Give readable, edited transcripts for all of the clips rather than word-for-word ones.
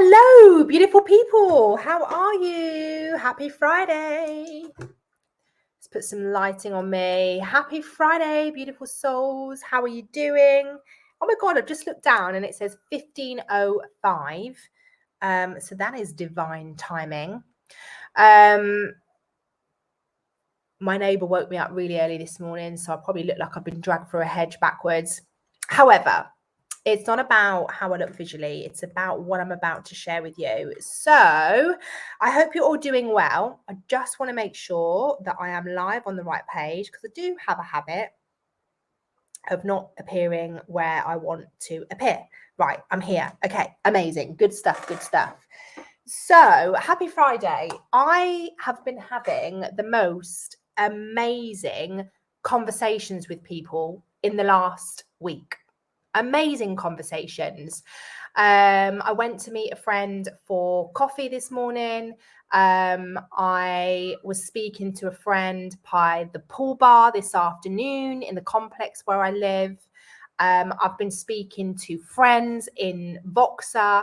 Hello, beautiful people. How are you? Happy Friday. Let's put some lighting on me. Happy Friday, beautiful souls. How are you doing? Oh my God, I've just looked down and it says 15:05. So that is divine timing. My neighbour woke me up really early this morning, so I probably look like I've been dragged through a hedge backwards. However, it's not about how I look visually. It's about what I'm about to share with you. So I hope you're all doing well. I just want to make sure that I am live on the right page because I do have a habit of not appearing where I want to appear. Right, I'm here. Okay, amazing. Good stuff, good stuff. So happy Friday. I have been having the most amazing conversations with people in the last week. Amazing conversations. I went to meet a friend for coffee this morning. I was speaking to a friend by the pool bar this afternoon in the complex where I live. I've been speaking to friends in Voxer,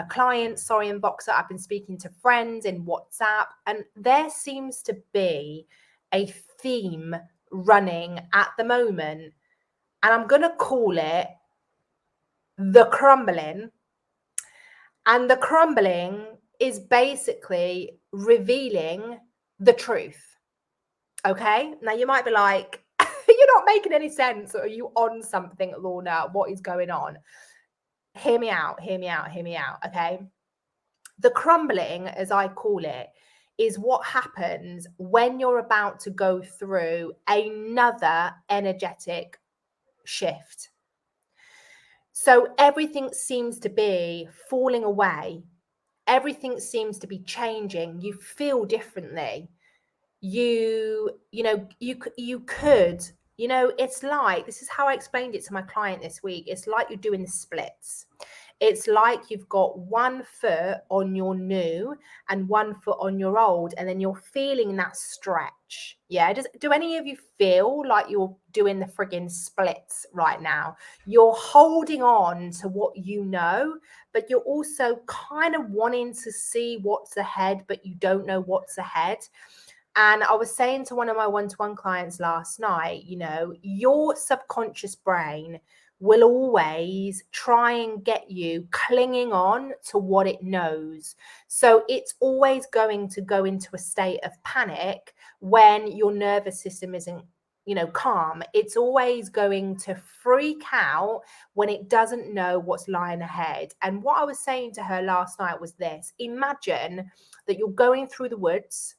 clients, in Voxer. I've been speaking to friends in WhatsApp, and there seems to be a theme running at the moment. And I'm going to call it the crumbling. And the crumbling is basically revealing the truth. Okay. Now you might be like, you're not making any sense. Or are you on something, Lorna? What is going on? Hear me out. Okay. The crumbling, as I call it, is what happens when you're about to go through another energetic shift. So everything seems to be falling away. Everything seems to be changing. You feel differently. You could, it's like, this is how I explained it to my client this week. It's like you're doing the splits. It's like you've got 1 foot on your new and 1 foot on your old, and then you're feeling that stretch. Yeah. Do any of you feel like you're doing the friggin' splits right now? You're holding on to what you know, but you're also kind of wanting to see what's ahead, but you don't know what's ahead. And I was saying to one of my one-to-one clients last night, your subconscious brain will always try and get you clinging on to what it knows. So it's always going to go into a state of panic when your nervous system isn't, calm. It's always going to freak out when it doesn't know what's lying ahead. And what I was saying to her last night was this: imagine that you're going through the woods.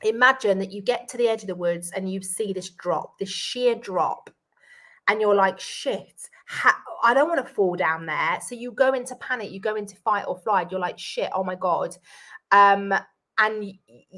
Imagine that you get to the edge of the woods and you see this drop, this sheer drop, and you're like, shit, I don't want to fall down there. So you go into panic, you go into fight or flight. You're like, shit, oh my God. And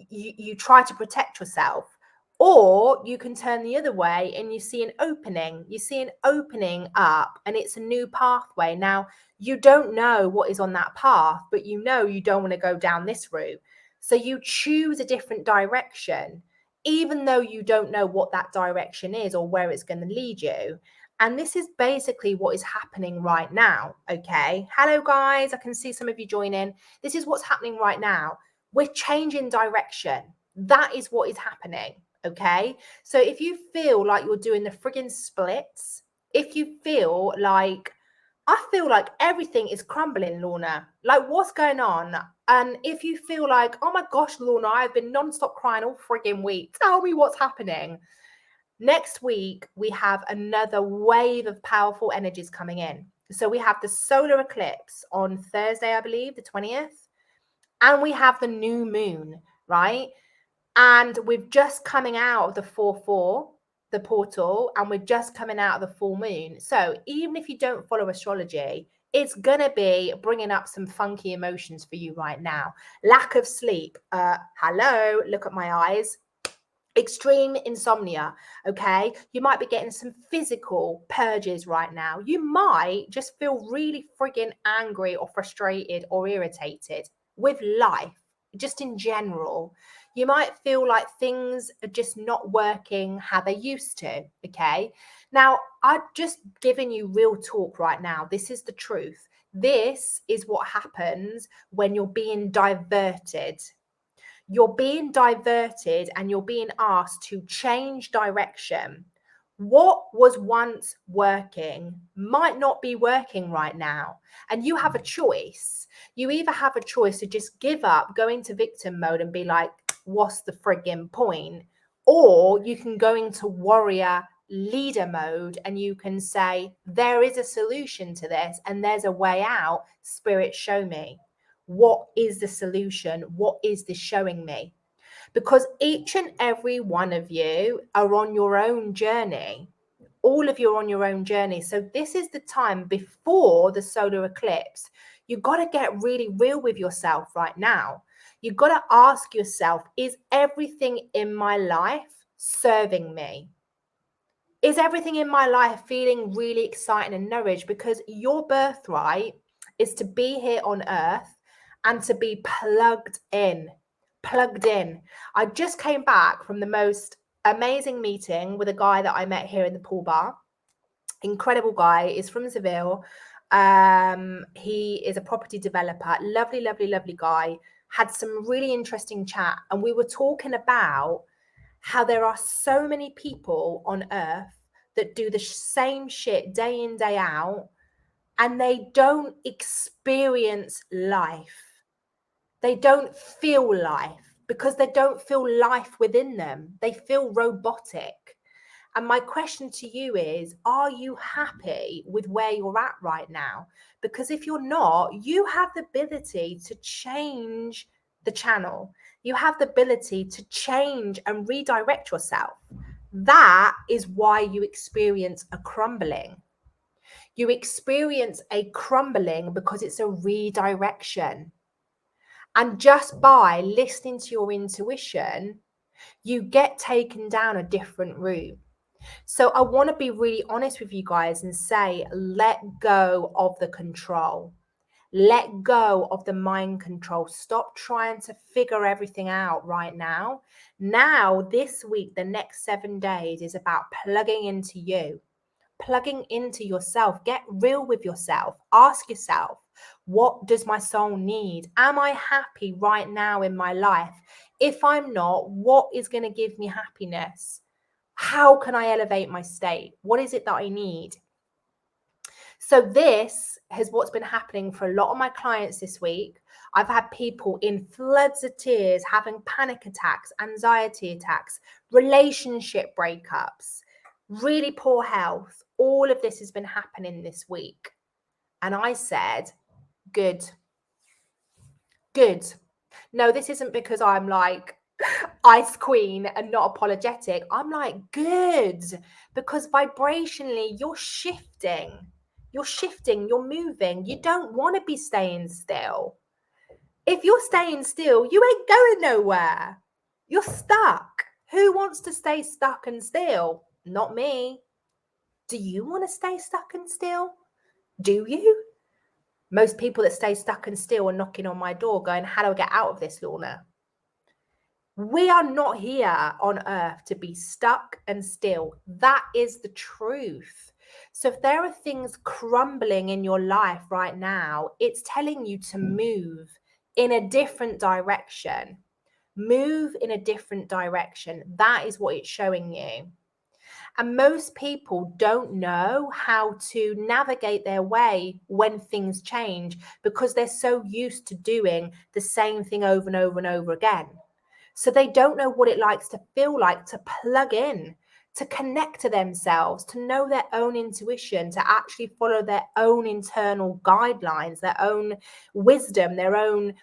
you try to protect yourself. Or you can turn the other way and you see an opening. You see an opening up and it's a new pathway. Now, you don't know what is on that path, but you don't want to go down this route. So you choose a different direction, even though you don't know what that direction is or where it's going to lead you. And this is basically what is happening right now. Okay. Hello, guys. I can see some of you joining. This is what's happening right now. We're changing direction. That is what is happening. Okay. So if you feel like you're doing the friggin' splits, if you feel like, I feel like everything is crumbling, Lorna, like what's going on? And if you feel like, oh my gosh, Lorna, I've been nonstop crying all friggin' week, tell me what's happening. Next week, we have another wave of powerful energies coming in. So we have the solar eclipse on Thursday, I believe, the 20th. And we have the new moon, right? And we're just coming out of the 4-4, the portal, and we're just coming out of the full moon. So even if you don't follow astrology, it's going to be bringing up some funky emotions for you right now. Lack of sleep. Hello, look at my eyes. Extreme insomnia. Okay. You might be getting some physical purges right now. You might just feel really friggin' angry or frustrated or irritated with life, just in general. You might feel like things are just not working how they used to. Okay. Now, I've just given you real talk right now. This is the truth. This is what happens when you're being diverted. You're being diverted and you're being asked to change direction. What was once working might not be working right now. And you have a choice. You either have a choice to just give up, go into victim mode and be like, what's the friggin' point? Or you can go into warrior leader mode and you can say, there is a solution to this and there's a way out. Spirit, show me. What is the solution? What is this showing me? Because each and every one of you are on your own journey. All of you are on your own journey. So this is the time before the solar eclipse. You've got to get really real with yourself right now. You've got to ask yourself, is everything in my life serving me? Is everything in my life feeling really exciting and nourished? Because your birthright is to be here on earth and to be plugged in. I just came back from the most amazing meeting with a guy that I met here in the pool bar. Incredible guy, is from Seville. He is a property developer. Lovely guy. Had some really interesting chat. And we were talking about how there are so many people on earth that do the same shit day in, day out, and they don't experience life. They don't feel life because they don't feel life within them. They feel robotic. And my question to you is, are you happy with where you're at right now? Because if you're not, you have the ability to change the channel. You have the ability to change and redirect yourself. That is why you experience a crumbling. You experience a crumbling because it's a redirection. And just by listening to your intuition, you get taken down a different route. So I want to be really honest with you guys and say, let go of the control. Let go of the mind control. Stop trying to figure everything out right now. Now, this week, the next 7 days is about plugging into you, plugging into yourself. Get real with yourself. Ask yourself, what does my soul need? Am I happy right now in my life? If I'm not, what is going to give me happiness? How can I elevate my state? What is it that I need? So this is what's been happening for a lot of my clients this week. I've had people in floods of tears, having panic attacks, anxiety attacks, relationship breakups, really poor health. All of this has been happening this week. And I said, good. No, this isn't because I'm like ice queen and not apologetic. I'm like, good, because vibrationally you're shifting, you're moving. You don't want to be staying still. If you're staying still, you ain't going nowhere. You're stuck. Who wants to stay stuck and still? Not me. Do you want to stay stuck and still? Do you? Most people that stay stuck and still are knocking on my door going, how do I get out of this, Lorna? We are not here on earth to be stuck and still. That is the truth. So if there are things crumbling in your life right now, it's telling you to move in a different direction. Move in a different direction. That is what it's showing you. And most people don't know how to navigate their way when things change because they're so used to doing the same thing over and over and over again. So they don't know what it likes to feel like to plug in, to connect to themselves, to know their own intuition, to actually follow their own internal guidelines, their own wisdom, their own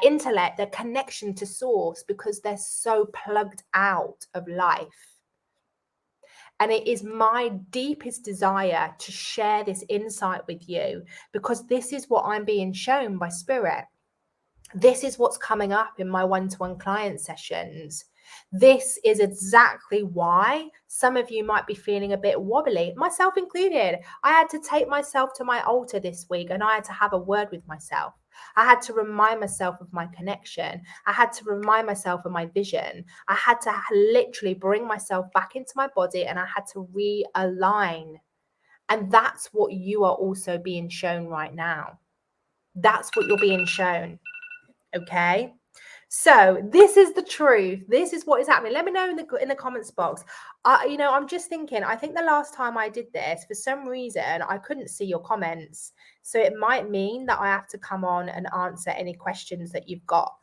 intellect, their connection to source, because they're so plugged out of life. And it is my deepest desire to share this insight with you because this is what I'm being shown by Spirit. This is what's coming up in my one-to-one client sessions. This is exactly why some of you might be feeling a bit wobbly, myself included. I had to take myself to my altar this week and I had to have a word with myself. I had to remind myself of my connection. I had to remind myself of my vision. I had to literally bring myself back into my body and I had to realign. And that's what you are also being shown right now. That's what you're being shown. Okay. So this is the truth. This is what is happening. Let me know in the comments box. I'm just thinking, I think the last time I did this, for some reason, I couldn't see your comments. So it might mean that I have to come on and answer any questions that you've got.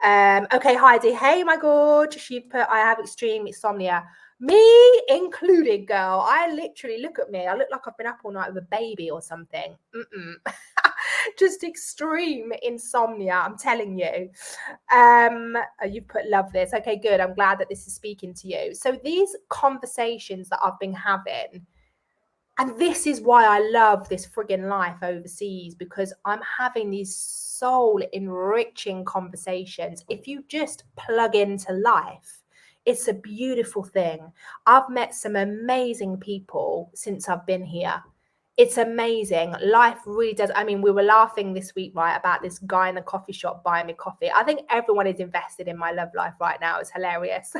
Okay, Heidi. Hey, my gorge. She put, I have extreme insomnia. Me included, girl. I literally, look at me. I look like I've been up all night with a baby or something. Just extreme insomnia, I'm telling you. You put love this. Okay, good. I'm glad that this is speaking to you. So these conversations that I've been having, and this is why I love this friggin' life overseas, because I'm having these soul enriching conversations. If you just plug into life, it's a beautiful thing. I've met some amazing people since I've been here. It's amazing. Life really does. I mean, we were laughing this week, right, about this guy in the coffee shop buying me coffee. I think everyone is invested in my love life right now. It's hilarious.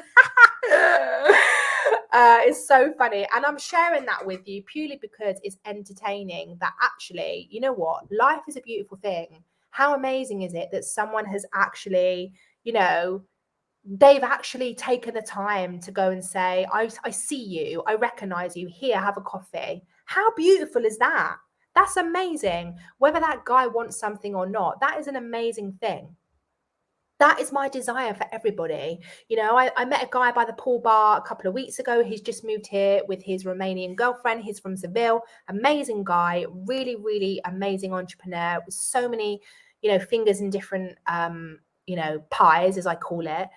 It's so funny. And I'm sharing that with you purely because it's entertaining, that actually, you know what? Life is a beautiful thing. How amazing is it that someone has actually, they've actually taken the time to go and say, I see you, I recognize you, here, have a coffee. How beautiful is that? That's amazing. Whether that guy wants something or not, that is an amazing thing. That is my desire for everybody. I met a guy by the pool bar a couple of weeks ago. He's just moved here with his Romanian girlfriend. He's from Seville. Amazing guy, really, really amazing entrepreneur with so many, fingers in different, pies, as I call it.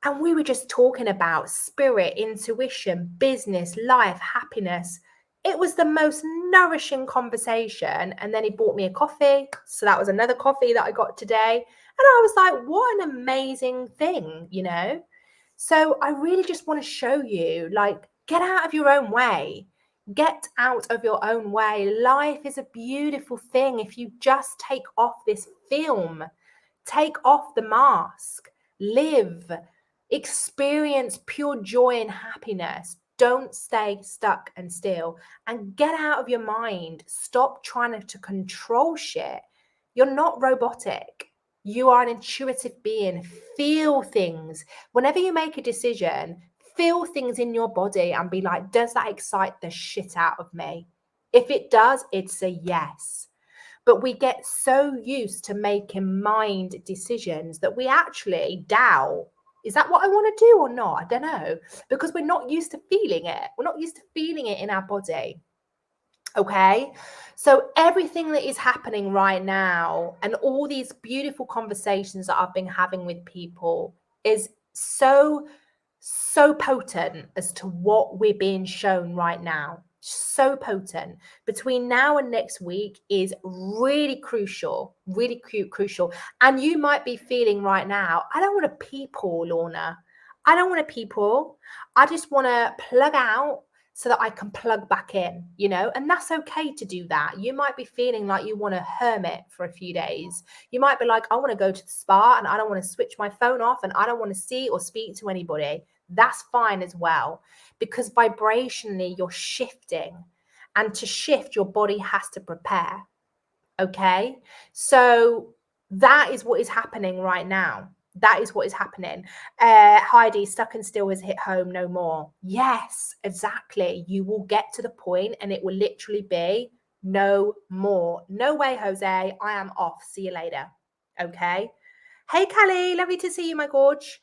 And we were just talking about spirit, intuition, business, life, happiness. It was the most nourishing conversation. And then he bought me a coffee. So that was another coffee that I got today. And I was like, what an amazing thing, So I really just want to show you, get out of your own way. Get out of your own way. Life is a beautiful thing if you just take off this film. Take off the mask. Live. Experience pure joy and happiness. Don't stay stuck and still, and get out of your mind. Stop trying to control shit. You're not robotic. You are an intuitive being. Feel things. Whenever you make a decision, feel things in your body and be like, does that excite the shit out of me? If it does, it's a yes. But we get so used to making mind decisions that we actually doubt. Is that what I want to do or not? I don't know. Because we're not used to feeling it. We're not used to feeling it in our body. Okay? So everything that is happening right now and all these beautiful conversations that I've been having with people is so potent as to what we're being shown right now. So potent. Between now and next week is really crucial, really crucial. And you might be feeling right now, I don't want to people, Lorna. I don't want to people. I just want to plug out so that I can plug back in, and that's okay to do that. You might be feeling like you want to hermit for a few days. You might be like, I want to go to the spa and I don't want to switch my phone off and I don't want to see or speak to anybody. That's fine as well, because vibrationally you're shifting, and to shift your body has to prepare. Okay, so that is what is happening right now. That is what is happening. Heidi, stuck and still has hit home no more. Yes, exactly. You will get to the point and it will literally be no more. No way, Jose. I am off. See you later. Okay. Hey, Callie. Lovely to see you, my gorge.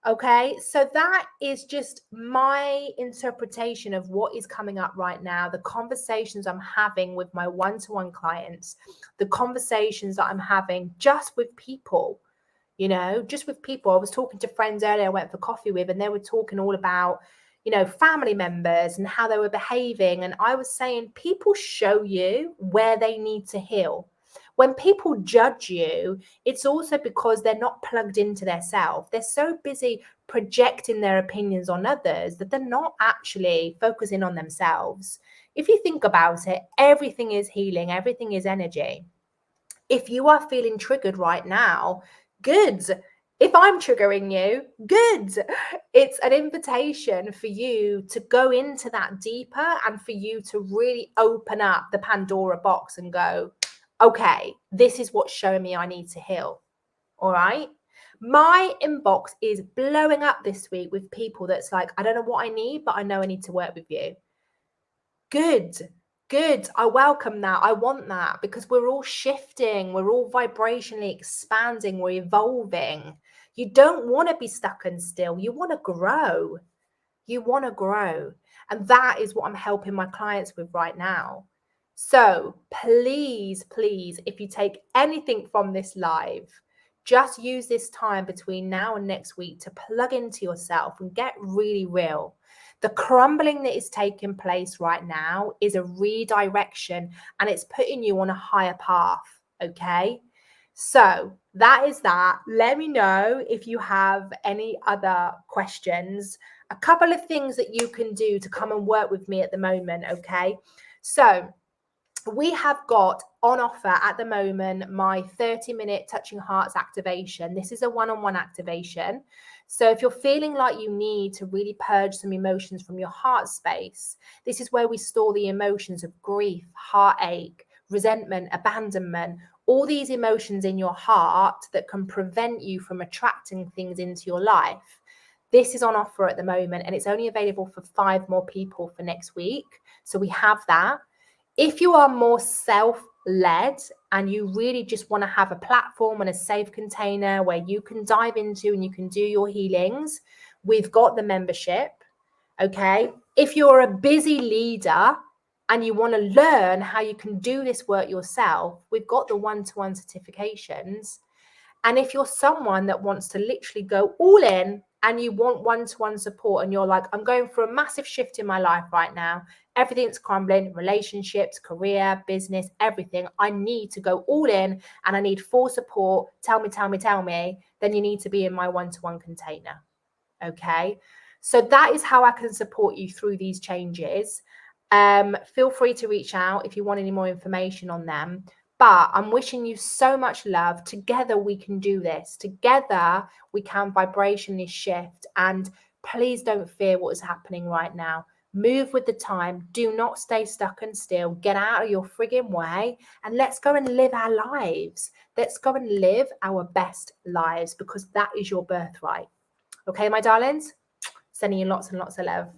Okay, so that is just my interpretation of what is coming up right now, the conversations I'm having with my one-to-one clients, the conversations that I'm having just with people, just with people. I was talking to friends earlier I went for coffee with, and they were talking all about, family members and how they were behaving. And I was saying, people show you where they need to heal. When people judge you, it's also because they're not plugged into their self. They're so busy projecting their opinions on others that they're not actually focusing on themselves. If you think about it, everything is healing. Everything is energy. If you are feeling triggered right now, good. If I'm triggering you, good. It's an invitation for you to go into that deeper and for you to really open up the Pandora box and go, okay, this is what's showing me I need to heal. All right. My inbox is blowing up this week with people that's like, I don't know what I need, but I know I need to work with you. Good. I welcome that. I want that, because we're all shifting. We're all vibrationally expanding. We're evolving. You don't want to be stuck and still. You want to grow. And that is what I'm helping my clients with right now. So please, if you take anything from this live, just use this time between now and next week to plug into yourself and get really real. The crumbling that is taking place right now is a redirection, and it's putting you on a higher path. Okay. So that is that. Let me know if you have any other questions. A couple of things that you can do to come and work with me at the moment. Okay. So we have got on offer at the moment my 30-minute Touching Hearts activation. This is a one-on-one activation. So if you're feeling like you need to really purge some emotions from your heart space, this is where we store the emotions of grief, heartache, resentment, abandonment, all these emotions in your heart that can prevent you from attracting things into your life. This is on offer at the moment, and it's only available for 5 more people for next week. So we have that. If you are more self-led and you really just want to have a platform and a safe container where you can dive into and you can do your healings, we've got the membership. Okay. If you're a busy leader and you want to learn how you can do this work yourself, we've got the one-to-one certifications. And if you're someone that wants to literally go all in and you want one-to-one support and you're like, I'm going through a massive shift in my life right now, everything's crumbling, relationships, career, business, everything, I need to go all in and I need full support, tell me, then you need to be in my one-to-one container. Okay. So that is how I can support you through these changes. Feel free to reach out if you want any more information on them. But I'm wishing you so much love. Together we can do this. Together we can vibrationally shift. And please don't fear what is happening right now. Move with the time. Do not stay stuck and still. Get out of your frigging way and let's go and live our lives. Let's go and live our best lives, because that is your birthright. Okay, my darlings? Sending you lots and lots of love.